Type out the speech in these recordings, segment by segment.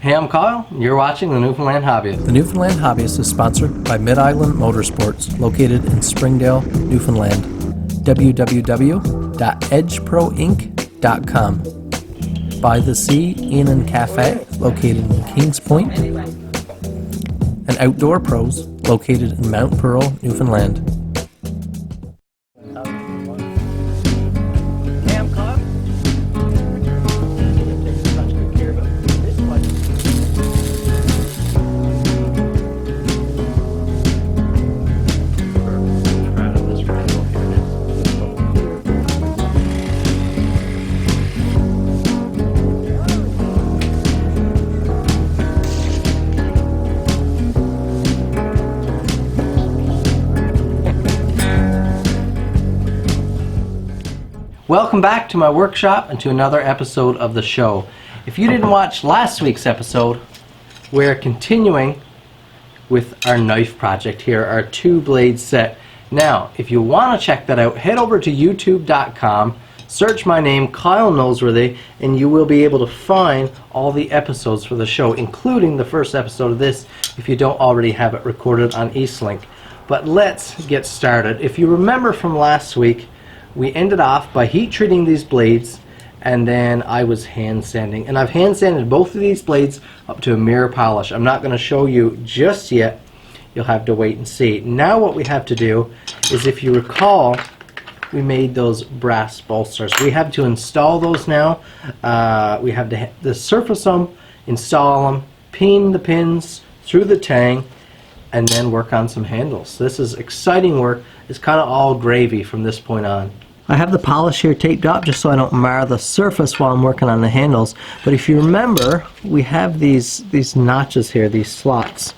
Hey, I'm Kyle. You're watching The Newfoundland Hobbyist. The Newfoundland Hobbyist is sponsored by Mid-Island Motorsports, located in Springdale, Newfoundland. www.edgeproinc.com. By the Sea Inn and Cafe, located in Kings Point. And Outdoor Pros, located in Mount Pearl, Newfoundland. Welcome back to my workshop and to another episode of the show. If you didn't watch last week's episode, we're continuing with our knife project here, our 2-blade set. Now, if you want to check that out, head over to youtube.com, search my name, Kyle Noseworthy, and you will be able to find all the episodes for the show, including the first episode of this, if you don't already have it recorded on Eastlink. But let's get started. If you remember from last week, we ended off by heat treating these blades, and then I was hand sanding. And I've hand sanded both of these blades up to a mirror polish. I'm not going to show you just yet. You'll have to wait and see. Now what we have to do is, if you recall, we made those brass bolsters. We have to install those now. We have to surface them, install them, pin the pins through the tang, and then work on some handles. This is exciting work. It's kind of all gravy from this point on. I have the polish here taped up just so I don't mar the surface while I'm working on the handles. But if you remember, we have these notches here, these slots.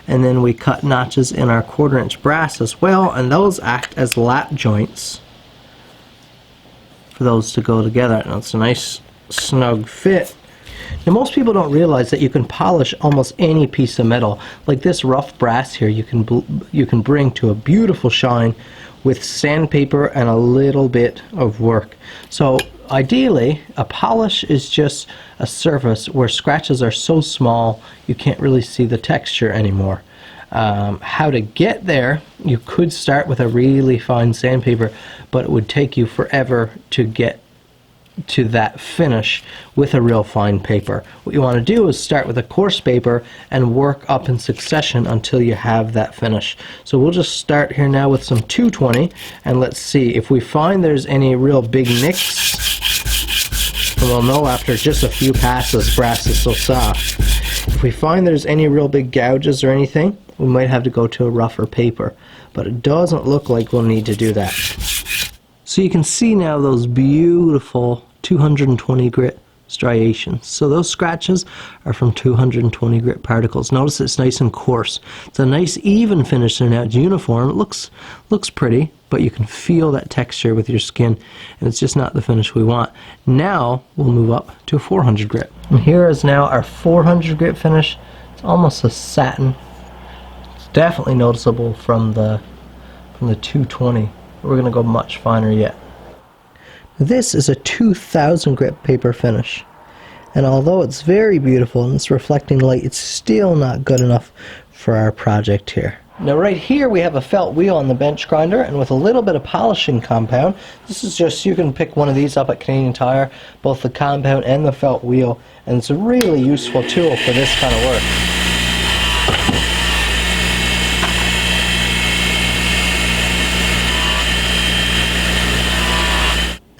And then we cut notches in our 1/4" brass as well, and those act as lap joints for those to go together. And it's a nice snug fit. Now, most people don't realize that you can polish almost any piece of metal. Like this rough brass here, you can bring to a beautiful shine with sandpaper and a little bit of work. So ideally, a polish is just a surface where scratches are so small you can't really see the texture anymore. How to get there, you could start with a really fine sandpaper, but it would take you forever to get to that finish with a real fine paper. What you want to do is start with a coarse paper and work up in succession until you have that finish. So we'll just start here now with some 220, and let's see if we find there's any real big nicks. And we'll know after just a few passes. Brass is so soft. If we find there's any real big gouges or anything, we might have to go to a rougher paper, but it doesn't look like we'll need to do that. So you can see now those beautiful 220 grit striations. So those scratches are from 220 grit particles. Notice it's nice and coarse. It's a nice even finish there now. It's uniform. It looks pretty, but you can feel that texture with your skin, and it's just not the finish we want. Now we'll move up to a 400 grit. And here is now our 400 grit finish. It's almost a satin. It's definitely noticeable from the 220. We're going to go much finer yet. This is a 2000 grit paper finish, and although it's very beautiful and it's reflecting light, it's still not good enough for our project here. Now right here we have a felt wheel on the bench grinder, and with a little bit of polishing compound, this is just, you can pick one of these up at Canadian Tire, both the compound and the felt wheel, and it's a really useful tool for this kind of work.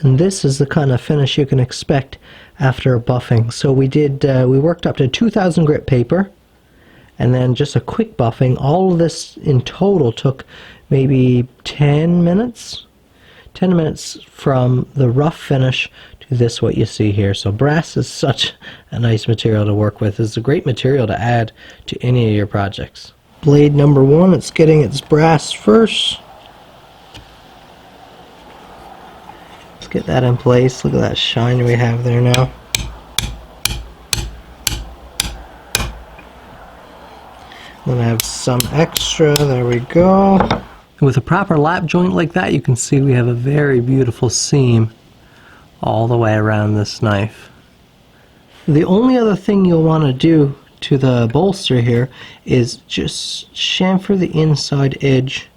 And this is the kind of finish you can expect after a buffing. So we worked up to 2000 grit paper, and then just a quick buffing. All of this in total took maybe 10 minutes. 10 minutes from the rough finish to this, what you see here. So brass is such a nice material to work with. It's a great material to add to any of your projects. Blade number 1, it's getting its brass first. Get that in place. Look at that shine we have there now. Then I have some extra. There we go. And with a proper lap joint like that, you can see we have a very beautiful seam all the way around this knife. The only other thing you'll want to do to the bolster here is just chamfer the inside edge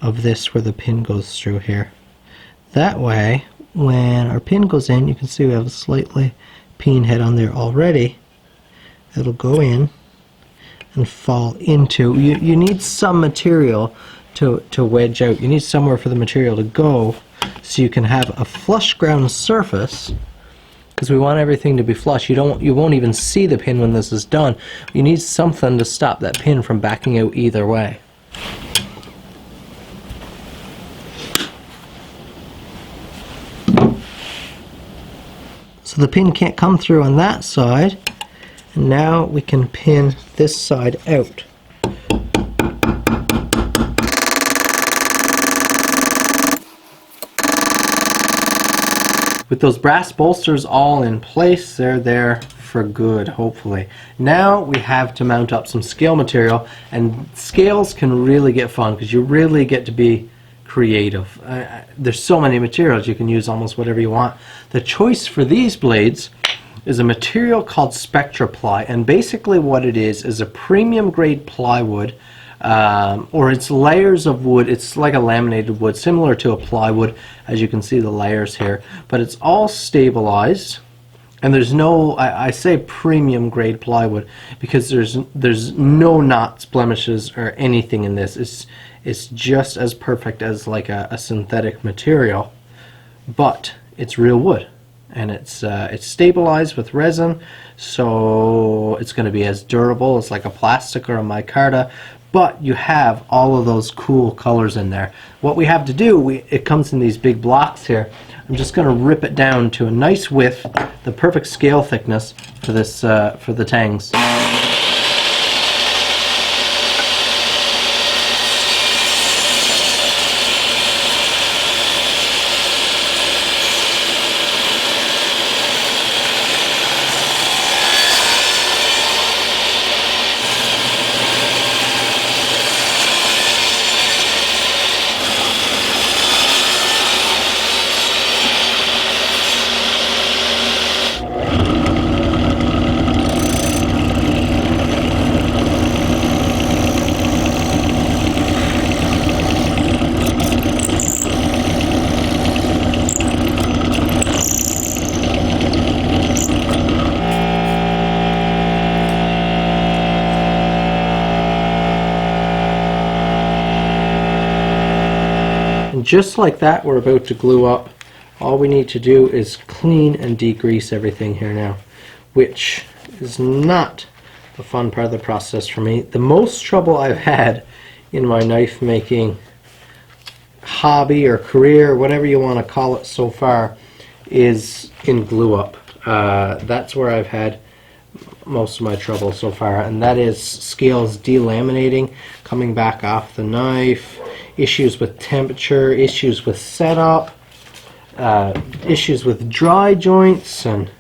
of this where the pin goes through here. That way, when our pin goes in, you can see we have a slightly peen head on there already. It'll go in and fall into. You need some material to wedge out. You need somewhere for the material to go so you can have a flush ground surface, because we want everything to be flush. You won't even see the pin when this is done. You need something to stop that pin from backing out either way. So the pin can't come through on that side, and now we can pin this side out. With those brass bolsters all in place, they're there for good, hopefully. Now we have to mount up some scale material, and scales can really get fun because you really get to be creative. There's so many materials, you can use almost whatever you want. The choice for these blades is a material called Spectra Ply, and basically what it is a premium grade plywood, or it's layers of wood. It's like a laminated wood, similar to a plywood, as you can see the layers here, but it's all stabilized, and there's no, I say premium grade plywood because there's no knots, blemishes, or anything in this. It's just as perfect as like a synthetic material, but it's real wood, and it's stabilized with resin, so it's going to be as durable as like a plastic or a micarta, but you have all of those cool colors in there. What we have to do, it comes in these big blocks here. I'm just going to rip it down to a nice width, the perfect scale thickness for this for the tangs. Just like that, we're about to glue up. All we need to do is clean and degrease everything here now, which is not the fun part of the process for me. The most trouble I've had in my knife making hobby or career, whatever you want to call it so far, is in glue up. That's where I've had most of my trouble so far, and that is scales delaminating, coming back off the knife, issues with temperature, issues with setup, issues with dry joints, and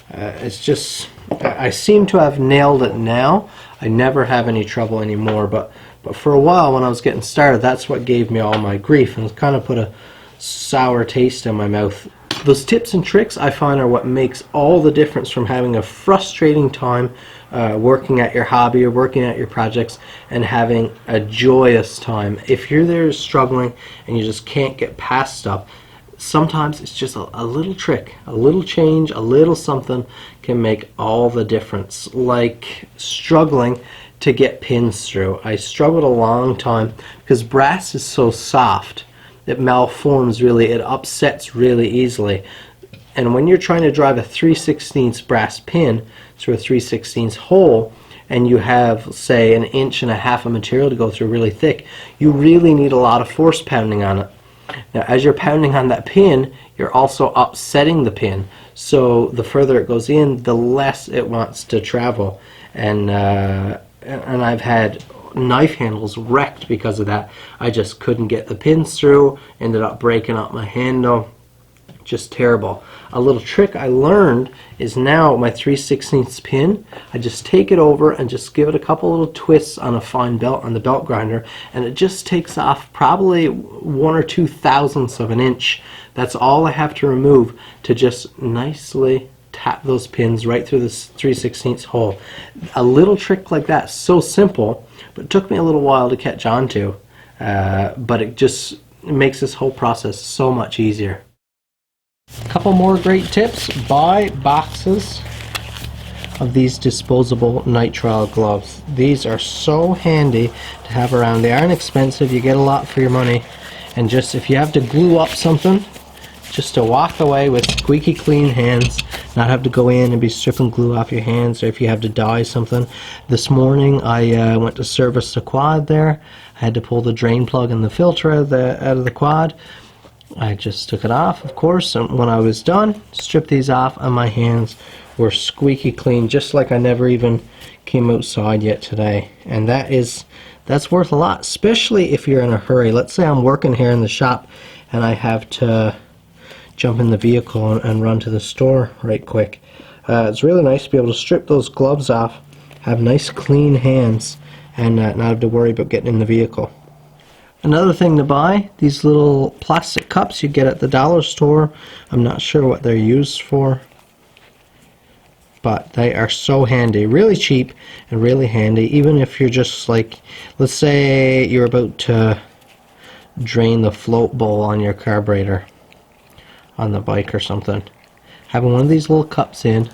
it's just, I seem to have nailed it now. I never have any trouble anymore, but for a while when I was getting started, that's what gave me all my grief, and it kind of put a sour taste in my mouth. Those tips and tricks I find are what makes all the difference from having a frustrating time working at your hobby or working at your projects and having a joyous time. If you're there struggling and you just can't get past stuff, sometimes it's just a little trick, a little change, a little something can make all the difference. Like struggling to get pins through. I struggled a long time because brass is so soft. It malforms really, it upsets really easily. And when you're trying to drive a 3/16 brass pin through a 3/16 hole, and you have, say, 1.5 inches of material to go through really thick, you really need a lot of force pounding on it. Now, as you're pounding on that pin, you're also upsetting the pin. So the further it goes in, the less it wants to travel. And I've had knife handles wrecked because of that. I just couldn't get the pins through, ended up breaking up my handle. Just terrible. A little trick I learned is now my 3/16 pin, I just take it over and just give it a couple little twists on a fine belt on the belt grinder, and it just takes off probably 1 or 2 thousandths of an inch. That's all I have to remove to just nicely tap those pins right through this 3/16 hole. A little trick like that, so simple, but it took me a little while to catch on to. But it just makes this whole process so much easier. A couple more great tips. Buy boxes of these disposable nitrile gloves. These are so handy to have around. They aren't expensive, you get a lot for your money, and just if you have to glue up something, just to walk away with squeaky clean hands, not have to go in and be stripping glue off your hands, or if you have to dye something. This morning I went to service the quad there. I had to pull the drain plug and the filter out of the quad. I just took it off, of course, and when I was done, stripped these off, and my hands were squeaky clean, just like I never even came outside yet today. And that's worth a lot, especially if you're in a hurry. Let's say I'm working here in the shop and I have to jump in the vehicle and run to the store right quick. It's really nice to be able to strip those gloves off, have nice clean hands, and not have to worry about getting in the vehicle. Another thing to buy, these little plastic cups you get at the dollar store. I'm not sure what they're used for, but they are so handy. Really cheap and really handy, even if you're just like, let's say you're about to drain the float bowl on your carburetor on the bike or something. Having one of these little cups in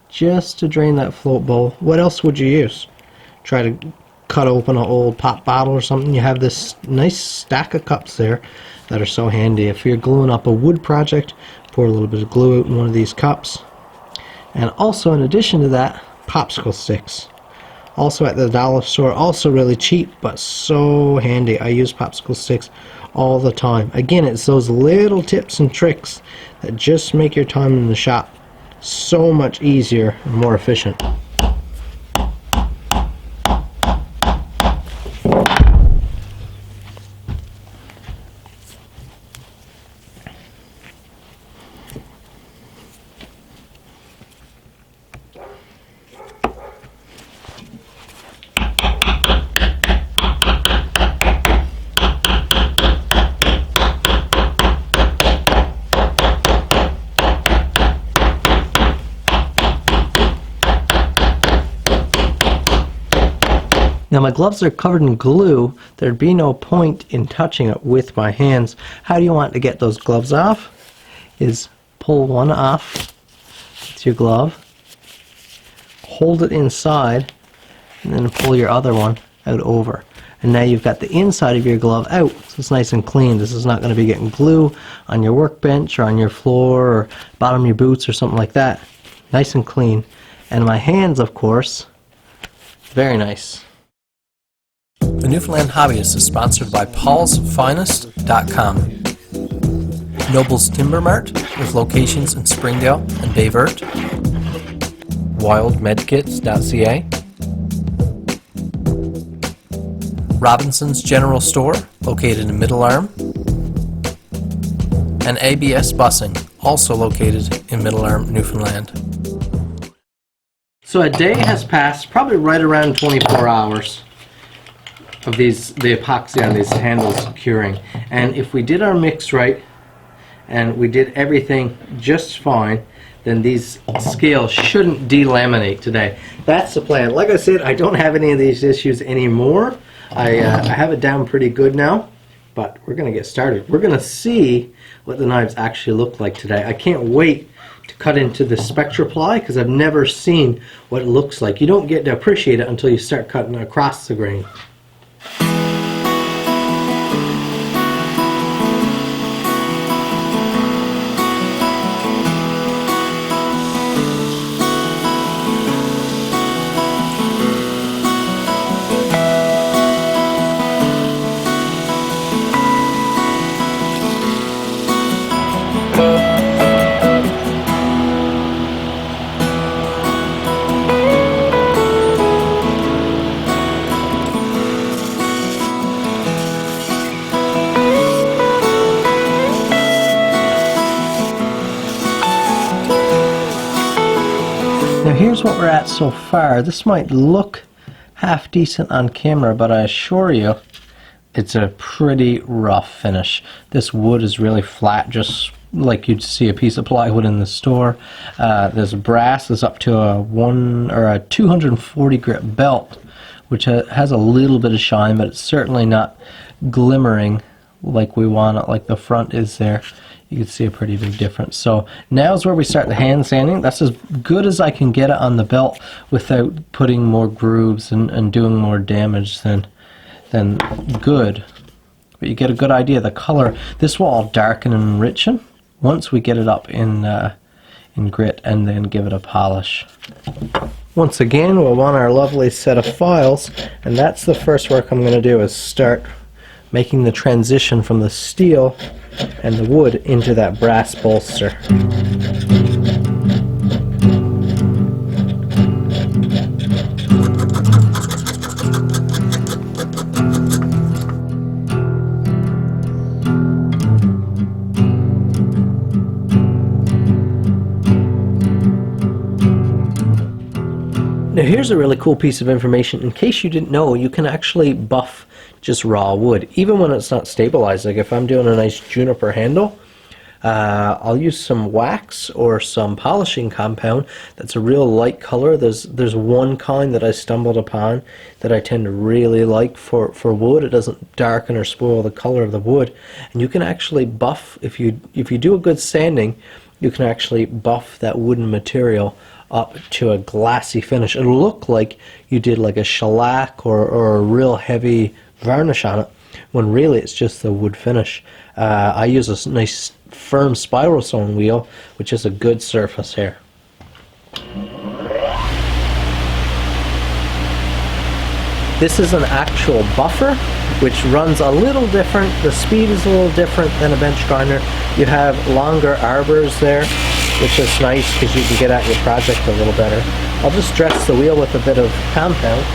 just to drain that float bowl. What else would you use? Try to cut open an old pop bottle or something. You have this nice stack of cups there that are so handy. If you're gluing up a wood project, pour a little bit of glue out in one of these cups. And also, in addition to that, popsicle sticks. Also at the dollar store, also really cheap, but so handy. I use popsicle sticks all the time. Again, it's those little tips and tricks that just make your time in the shop so much easier and more efficient. Now my gloves are covered in glue. There'd be no point in touching it with my hands. How do you want to get those gloves off? Is pull one off with your glove, hold it inside, and then pull your other one out over. And now you've got the inside of your glove out, so it's nice and clean. This is not going to be getting glue on your workbench or on your floor or bottom of your boots or something like that. Nice and clean. And my hands, of course, very nice. The Newfoundland Hobbyist is sponsored by paulsfinest.com, Noble's Timber Mart with locations in Springdale and Bayvert, wildmedkits.ca, Robinson's General Store located in Middle Arm, and ABS Busing, also located in Middle Arm, Newfoundland. So a day has passed, probably right around 24 hours of the epoxy on these handles curing, and if we did our mix right and we did everything just fine, then these scales shouldn't delaminate today. That's the plan. Like I said, I don't have any of these issues anymore. I have it down pretty good now, but we're gonna get started. We're gonna see what the knives actually look like today. I can't wait to cut into the Spectra ply because I've never seen what it looks like. You don't get to appreciate it until you start cutting across the grain. Now here's what we're at so far. This might look half decent on camera, but I assure you it's a pretty rough finish. This wood is really flat, just like you'd see a piece of plywood in the store. There's brass. There's up to a 240 grit belt, which has a little bit of shine, but it's certainly not glimmering like we want it, like the front is there. You can see a pretty big difference. So now's where we start the hand sanding. That's as good as I can get it on the belt without putting more grooves and doing more damage than good. But you get a good idea of the color. This will all darken and enrichen once we get it up in grit and then give it a polish. Once again, we'll want our lovely set of files, and that's the first work I'm going to do, is start making the transition from the steel and the wood into that brass bolster. Now here's a really cool piece of information. In case you didn't know, you can actually buff just raw wood, even when it's not stabilized. Like if I'm doing a nice juniper handle, I'll use some wax or some polishing compound that's a real light color. There's one kind that I stumbled upon that I tend to really like for wood. It doesn't darken or spoil the color of the wood, and you can actually buff, if you do a good sanding, you can actually buff that wooden material up to a glassy finish. It'll look like you did like a shellac or a real heavy varnish on it, when really it's just the wood finish. I use a nice firm spiral stone wheel, which is a good surface here. This is an actual buffer, which runs a little different. The speed is a little different than a bench grinder. You have longer arbors there, which is nice because you can get at your project a little better. I'll just dress the wheel with a bit of compound.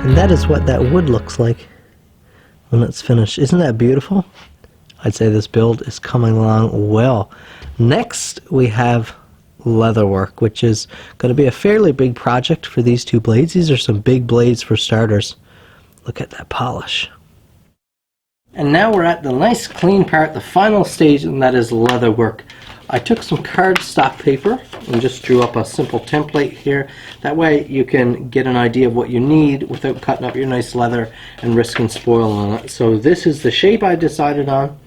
And that is what that wood looks like when it's finished. Isn't that beautiful? I'd say this build is coming along well. Next we have leather work, which is going to be a fairly big project for these two blades. These are some big blades for starters. Look at that polish. And now we're at the nice clean part, the final stage, and that is leather work. I took some cardstock paper and just drew up a simple template here. That way you can get an idea of what you need without cutting up your nice leather and risking spoiling it. So this is the shape I decided on.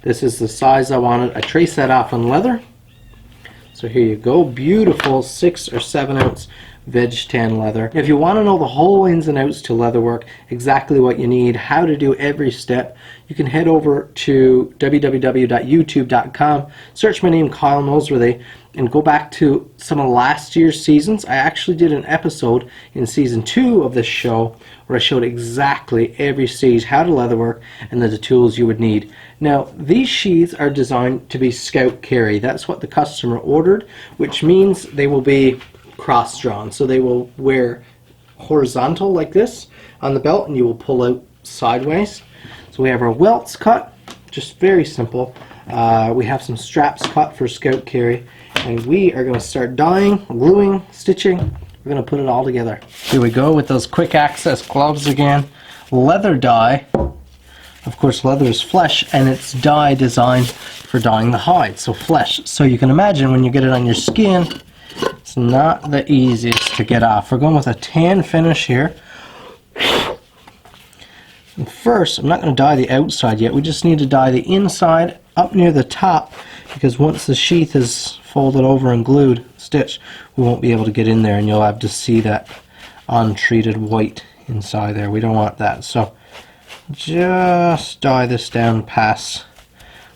This is the size I wanted. I traced that off on leather. So here you go, beautiful 6 or 7 ounce veg tan leather. If you want to know the whole ins and outs to leather work, exactly what you need, how to do every step, you can head over to www.youtube.com, search my name, Kyle Noseworthy, and go back to some of last year's seasons. I actually did an episode in season 2 of this show where I showed exactly every stage, how to leather work, and the tools you would need. Now, these sheaths are designed to be scout carry. That's what the customer ordered, which means they will be cross-drawn. So they will wear horizontal like this on the belt, and you will pull out sideways. So we have our welts cut, just very simple. We have some straps cut for scout carry, and we are going to start dyeing, gluing, stitching. We're going to put it all together. Here we go with those quick access gloves again. Leather dye. Of course, leather is flesh, and it's dye designed for dyeing the hide, so flesh. So you can imagine when you get it on your skin, it's not the easiest to get off. We're going with a tan finish here. And first, I'm not going to dye the outside yet. We just need to dye the inside up near the top, because once the sheath is folded over and glued, stitched, we won't be able to get in there, and you'll have to see that untreated white inside there. We don't want that. So just dye this down past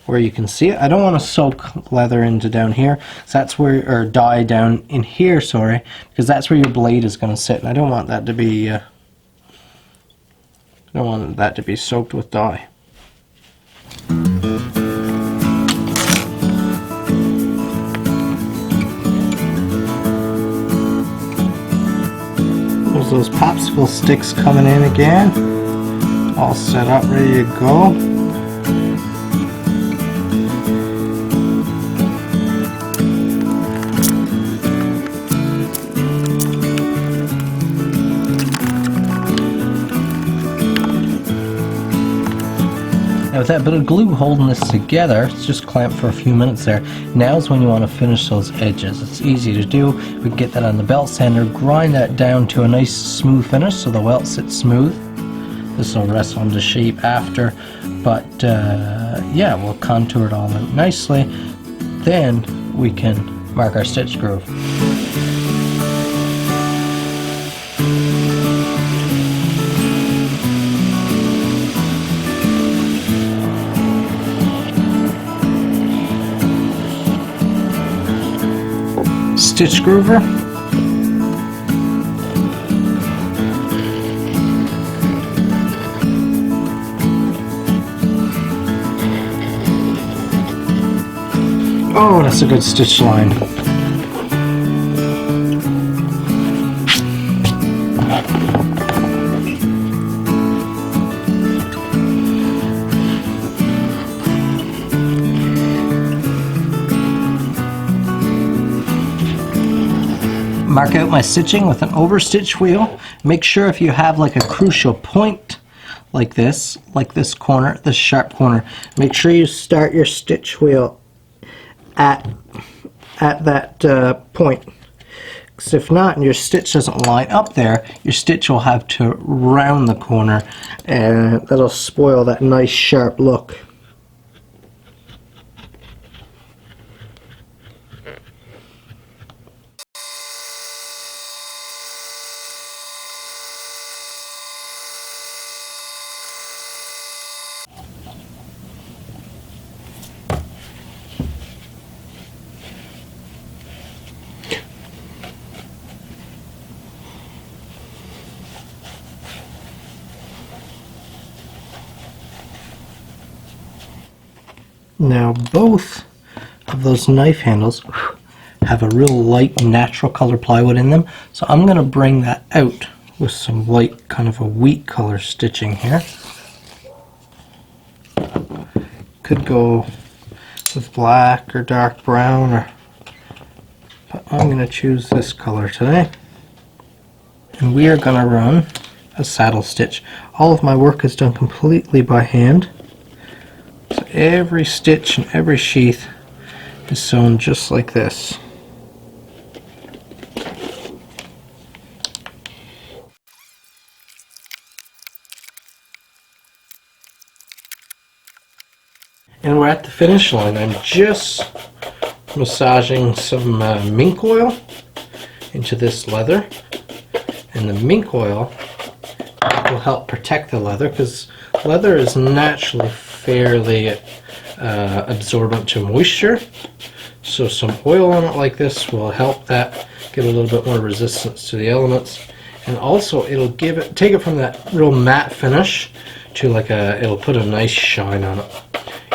where you can see it. I don't want to soak leather into down here, so that's where, or dye down in here, sorry, because that's where your blade is going to sit, and I don't want that to be soaked with dye. those popsicle sticks coming in again. All set up, ready to go. Now with that bit of glue holding this together, it's just clamped for a few minutes there. Now's when you want to finish those edges. It's easy to do. We can get that on the belt sander, grind that down to a nice smooth finish so the welt sits smooth. This will rest on the shape after, but yeah, we'll contour it all out nicely. Then we can mark our stitch groove. Stitch groover. Oh, that's a good stitch line. Mark out my stitching with an overstitch wheel. Make sure if you have like a crucial point like this corner, this sharp corner, make sure you start your stitch wheel at that point. Because if not, and your stitch doesn't line up there, your stitch will have to round the corner, and that'll spoil that nice sharp look. Now both of those knife handles have a real light natural color plywood in them, so I'm going to bring that out with some light kind of a wheat color stitching here. Could go with black or dark brown, but I'm going to choose this color today. And we are going to run a saddle stitch. All of my work is done completely by hand. So every stitch and every sheath is sewn just like this. And we're at the finish line. I'm just massaging some mink oil into this leather, and the mink oil will help protect the leather because leather is naturally fairly absorbent to moisture, so some oil on it like this will help that give a little bit more resistance to the elements, and also it'll take it from that real matte finish to like it'll put a nice shine on it.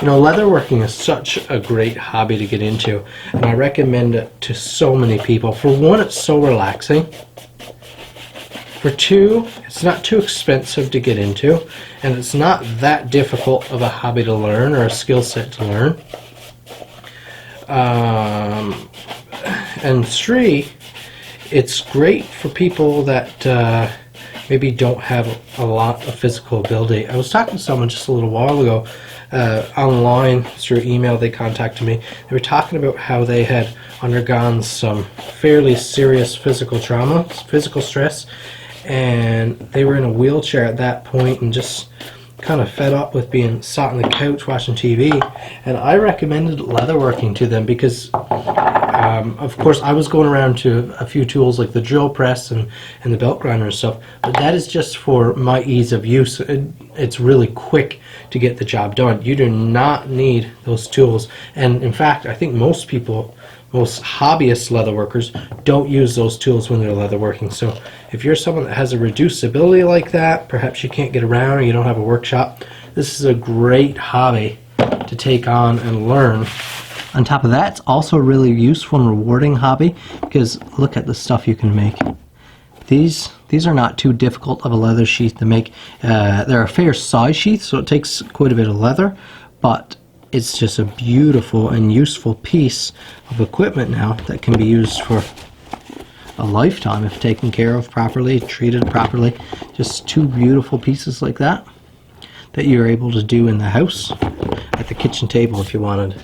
You know, leatherworking is such a great hobby to get into, and I recommend it to so many people. For one, it's so relaxing. For two, it's not too expensive to get into, and it's not that difficult of a hobby to learn or a skill set to learn. And three, it's great for people that maybe don't have a lot of physical ability. I was talking to someone just a little while ago online through email. They contacted me. They were talking about how they had undergone some fairly serious physical trauma, physical stress, and they were in a wheelchair at that point and just kind of fed up with being sat on the couch watching TV. And I recommended leatherworking to them because of course I was going around to a few tools like the drill press and the belt grinder and stuff, but that is just for my ease of use. It's really quick to get the job done. You do not need those tools, and in fact I think most hobbyist leatherworkers don't use those tools when they're leatherworking. So if you're someone that has a reduced ability like that, perhaps you can't get around or you don't have a workshop, this is a great hobby to take on and learn. On top of that, it's also a really useful and rewarding hobby because look at the stuff you can make. These These are not too difficult of a leather sheath to make. They're a fair size sheath, so it takes quite a bit of leather, but it's just a beautiful and useful piece of equipment now that can be used for a lifetime if taken care of properly, treated properly. Just two beautiful pieces like that you're able to do in the house at the kitchen table if you wanted.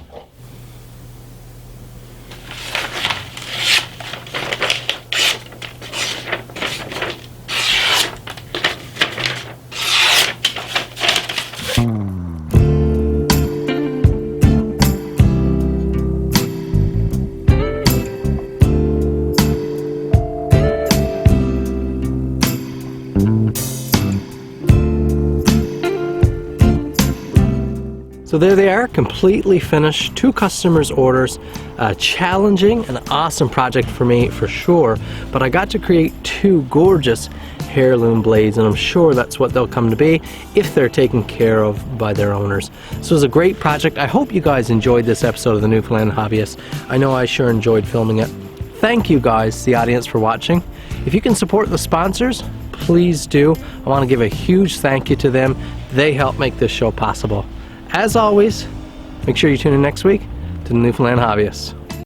So there they are, completely finished, 2 customers' orders. Challenging and awesome project for me for sure, but I got to create 2 gorgeous heirloom blades, and I'm sure that's what they'll come to be if they're taken care of by their owners. So it was a great project. I hope you guys enjoyed this episode of the Newfoundland Hobbyist. I know I sure enjoyed filming it. Thank you guys, the audience, for watching. If you can support the sponsors, please do. I want to give a huge thank you to them. They help make this show possible. As always, make sure you tune in next week to the Newfoundland Hobbyist.